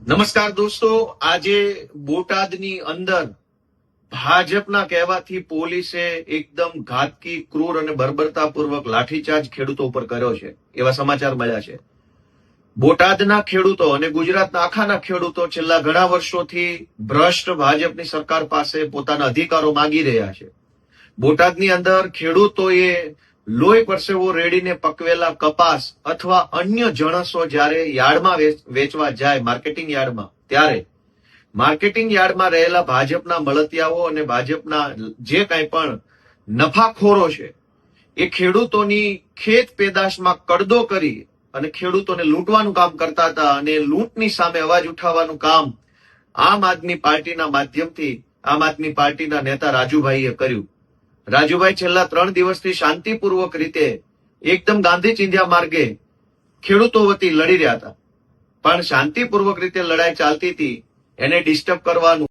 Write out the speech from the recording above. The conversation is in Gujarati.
નમસ્કાર દોસ્તો, આજે બોટાદની અંદર ભાજપના કહેવાથી પોલીસે એકદમ ઘાતકી, ક્રૂર અને બર્બરતાપૂર્વક લાઠીચાર્જ ખેડૂતો ઉપર કર્યો છે એવા સમાચાર મળ્યા છે. બોટાદના ખેડૂતો અને ગુજરાતના આખાના ખેડૂતો છેલ્લા ઘણા વર્ષોથી ભ્રષ્ટ ભાજપની સરકાર પાસે પોતાના અધિકારો માંગી રહ્યા છે. બોટાદની અંદર ખેડૂતોએ લોહી પરસેવો રેડીને પકવેલા કપાસ અથવા અન્ય જણસો જ્યારે યાર્ડમાં વેચવા જાય, માર્કેટિંગ યાર્ડમાં, ત્યારે માર્કેટિંગ યાર્ડમાં રહેલા ભાજપના મળતિયાઓ અને ભાજપના જે કાંઈ પણ નફાખોરો છે એ ખેડૂતોની ખેત પેદાશમાં કડદો કરી અને ખેડૂતોને લૂંટવાનું કામ કરતા હતા. અને લૂંટની સામે અવાજ ઉઠાવવાનું કામ આમ આદમી પાર્ટીના માધ્યમથી આમ આદમી પાર્ટીના નેતા રાજુભાઈએ કર્યું. રાજુભાઈ છેલ્લા 3 દિવસથી શાંતિપૂર્વક રીતે એકદમ ગાંધી ચિંધ્યા માર્ગે ખેડૂતો વતી લડી રહ્યા હતા, પણ શાંતિપૂર્વક રીતે લડાઈ ચાલતી હતી એને ડિસ્ટર્બ કરવાનું